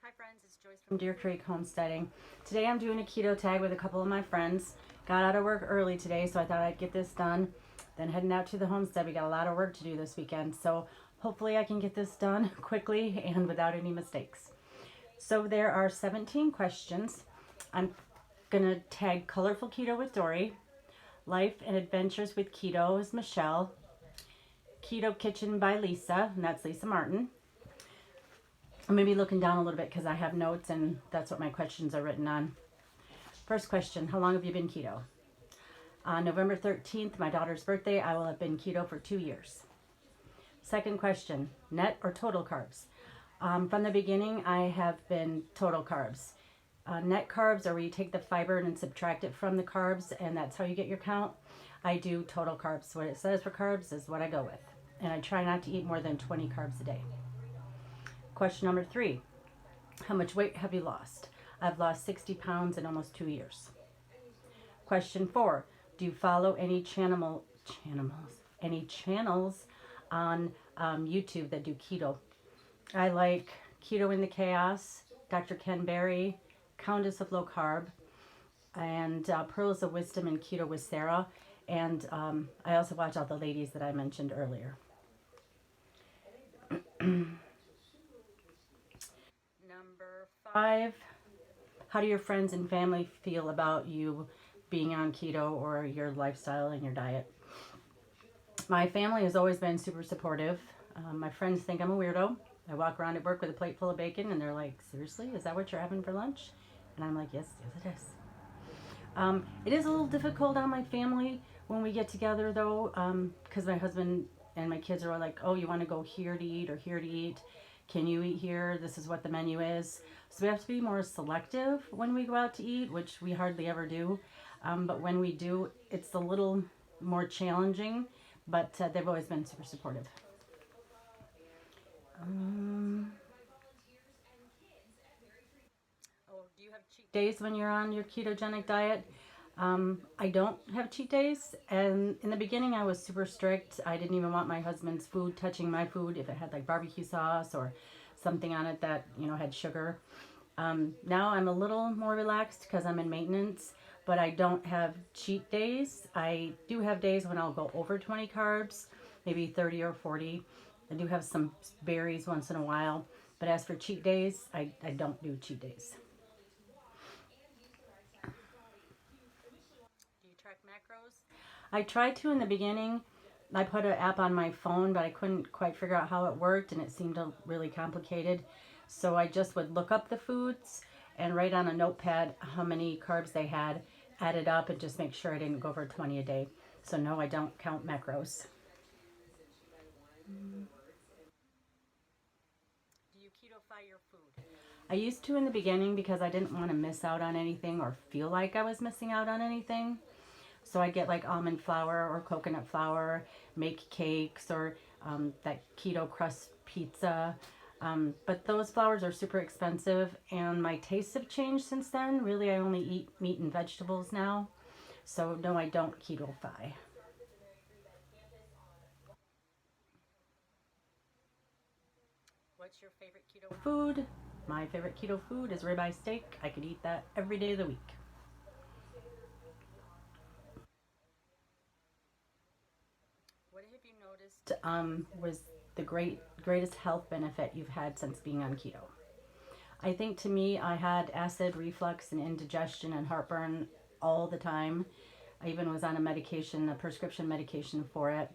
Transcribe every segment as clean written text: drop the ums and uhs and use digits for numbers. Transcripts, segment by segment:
Hi friends, it's Joyce from Deer Creek Homesteading. Today I'm doing a keto tag with a couple of my friends. Got out of work early today, so I thought I'd get this done. Then heading out to the homestead. We got a lot of work to do this weekend, so hopefully I can get this done quickly and without any mistakes. So there are 17 questions. I'm gonna tag Colorful Keto with Dory, Life and Adventures with Keto is Michelle, Keto Kitchen by Lisa, and that's Lisa Martin. I'm going to be looking down a little bit because I have notes and that's what my questions are written on. First question, how long have you been keto? On November 13th, my daughter's birthday, I will have been keto for 2 years. Second question, net or total carbs? From the beginning, I have been total carbs. Net carbs are where you take the fiber and subtract it from the carbs, and that's how you get your count. I do total carbs. What it says for carbs is what I go with. And I try not to eat more than 20 carbs a day. Question number 3, how much weight have you lost? I've lost 60 pounds in almost 2 years. Question 4, do you follow any channels on YouTube that do keto? I like Keto in the Chaos, Dr. Ken Berry, Countess of Low Carb, and Pearls of Wisdom and Keto with Sarah. And I also watch all the ladies that I mentioned earlier. Number 5, how do your friends and family feel about you being on keto or your lifestyle and your diet? My family has always been super supportive. My friends think I'm a weirdo. I walk around at work with a plate full of bacon and they're like, seriously, is that what you're having for lunch? And I'm like, yes, it is. It is a little difficult on my family when we get together though, because my husband and my kids are all like, oh, you want to go here to eat or here to eat? Can you eat here? This is what the menu is. So we have to be more selective when we go out to eat, which we hardly ever do. But when we do, it's a little more challenging, but they've always been super supportive. Do you have cheat days when you're on your ketogenic diet? I don't have cheat days, and in the beginning I was super strict. I didn't even want my husband's food touching my food if it had like barbecue sauce or something on it that, you know, had sugar. Now I'm a little more relaxed because I'm in maintenance, but I don't have cheat days. I do have days when I'll go over 20 carbs, maybe 30 or 40. I do have some berries once in a while, but as for cheat days, I don't do cheat days. Do you track macros? I tried to in the beginning. I put an app on my phone, but I couldn't quite figure out how it worked, and it seemed really complicated. So I just would look up the foods and write on a notepad how many carbs they had, add it up, and just make sure I didn't go over 20 a day. So no, I don't count macros. Do you keto-fy your food? I used to in the beginning because I didn't want to miss out on anything or feel like I was missing out on anything. So I get like almond flour or coconut flour, make cakes or that keto crust pizza. But those flours are super expensive and my tastes have changed since then. Really, I only eat meat and vegetables now. So no, I don't keto-fy. What's your favorite keto food? My favorite keto food is ribeye steak. I could eat that every day of the week. What have you noticed was the greatest health benefit you've had since being on keto? I think to me, I had acid reflux and indigestion and heartburn all the time. I even was on a medication, a prescription medication for it.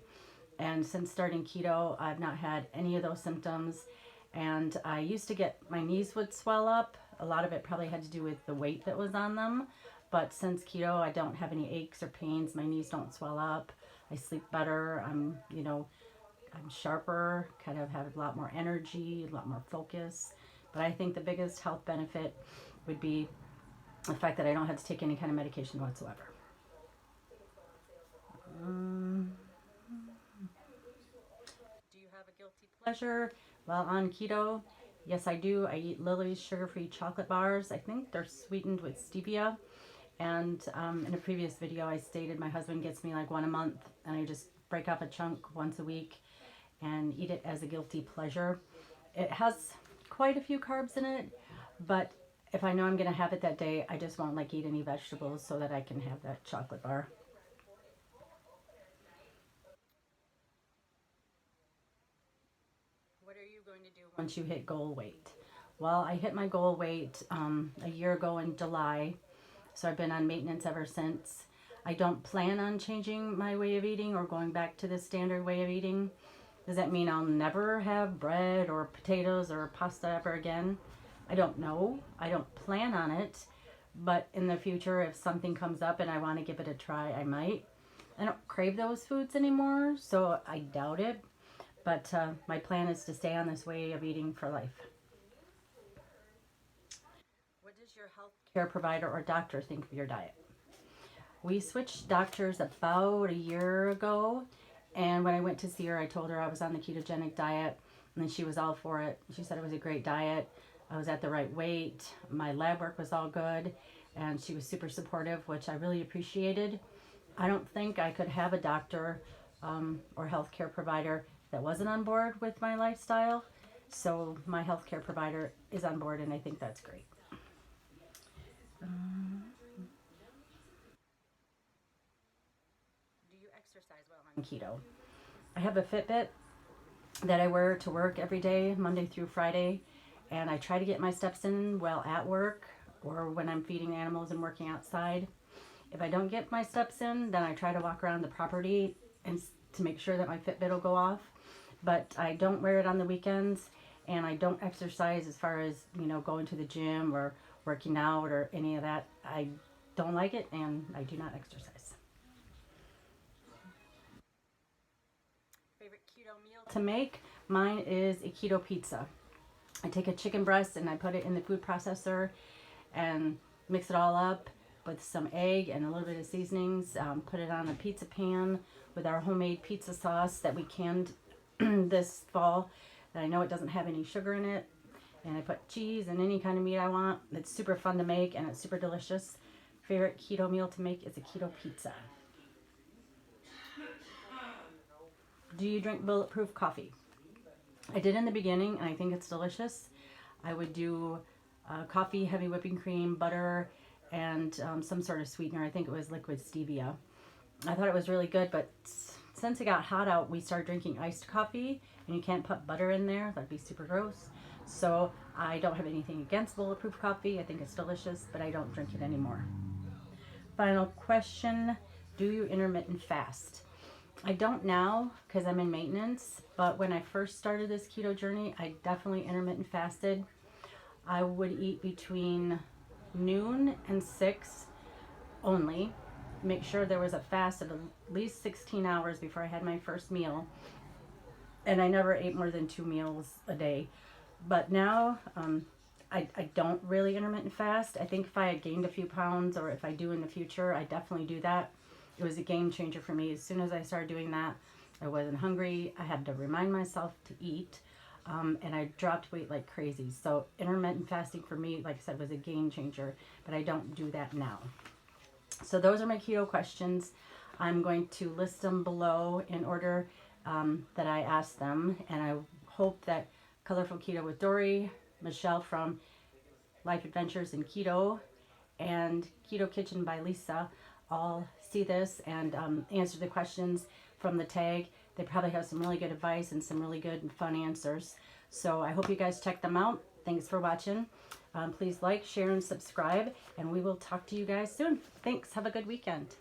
And since starting keto, I've not had any of those symptoms. And I used to get, my knees would swell up. A lot of it probably had to do with the weight that was on them. But since keto, I don't have any aches or pains. My knees don't swell up. I sleep better. I'm sharper, kind of have a lot more energy, a lot more focus. But I think the biggest health benefit would be the fact that I don't have to take any kind of medication whatsoever. Do you have a guilty pleasure while on keto? Yes, I do. I eat Lily's sugar-free chocolate bars. I think they're sweetened with stevia. And in a previous video, I stated my husband gets me like one a month, and I just break off a chunk once a week and eat it as a guilty pleasure. It has quite a few carbs in it, But if I know I'm going to have it that day, I just won't like eat any vegetables so that I can have that chocolate bar. What are you going to do once you hit goal weight? Well, I hit my goal weight a year ago in July, so I've been on maintenance ever since. I don't plan on changing my way of eating or going back to the standard way of eating. Does that mean I'll never have bread or potatoes or pasta ever again? I don't know. I don't plan on it. But in the future, if something comes up and I want to give it a try, I might. I don't crave those foods anymore, so I doubt it. But my plan is to stay on this way of eating for life. What does your health care provider or doctor think of your diet? We switched doctors about a year ago, and when I went to see her, I told her I was on the ketogenic diet, and she was all for it. She said it was a great diet. I was at the right weight. My lab work was all good, and she was super supportive, which I really appreciated. I don't think I could have a doctor or healthcare provider that wasn't on board with my lifestyle. So my healthcare provider is on board, and I think that's great. Do you exercise while on keto? I have a Fitbit that I wear to work every day, Monday through Friday, and I try to get my steps in while at work or when I'm feeding animals and working outside. If I don't get my steps in, then I try to walk around the property and to make sure that my Fitbit will go off. But I don't wear it on the weekends, and I don't exercise as far as, going to the gym or working out or any of that. I don't like it, and I do not exercise. Favorite keto meal to make? Mine is a keto pizza. I take a chicken breast and I put it in the food processor and mix it all up with some egg and a little bit of seasonings. Put it on a pizza pan with our homemade pizza sauce that we canned this fall. And I know it doesn't have any sugar in it. And I put cheese and any kind of meat I want. It's super fun to make and it's super delicious. Favorite keto meal to make is a keto pizza. Do you drink bulletproof coffee? I did in the beginning, and I think it's delicious. I would do coffee, heavy whipping cream, butter, and some sort of sweetener. I think it was liquid stevia. I thought it was really good, but since it got hot out, we started drinking iced coffee, and you can't put butter in there. That'd be super gross. So I don't have anything against bulletproof coffee. I think it's delicious, but I don't drink it anymore. Final question, do you intermittent fast? I don't now because I'm in maintenance, but when I first started this keto journey, I definitely intermittent fasted. I would eat between noon and 6 only. Make sure there was a fast of at least 16 hours before I had my first meal. And I never ate more than 2 meals a day. But now I don't really intermittent fast. I think if I had gained a few pounds or if I do in the future, I definitely do that. It was a game changer for me. As soon as I started doing that, I wasn't hungry. I had to remind myself to eat. And I dropped weight like crazy. So intermittent fasting for me, like I said, was a game changer. But I don't do that now. So those are my keto questions. I'm going to list them below in order that I asked them. And I hope that Colorful Keto with Dory, Michelle from Life Adventures in Keto, and Keto Kitchen by Lisa all see this and answer the questions from the tag. They probably have some really good advice and some really good and fun answers. So I hope you guys check them out. Thanks for watching. Please like, share, and subscribe, and we will talk to you guys soon. Thanks. Have a good weekend.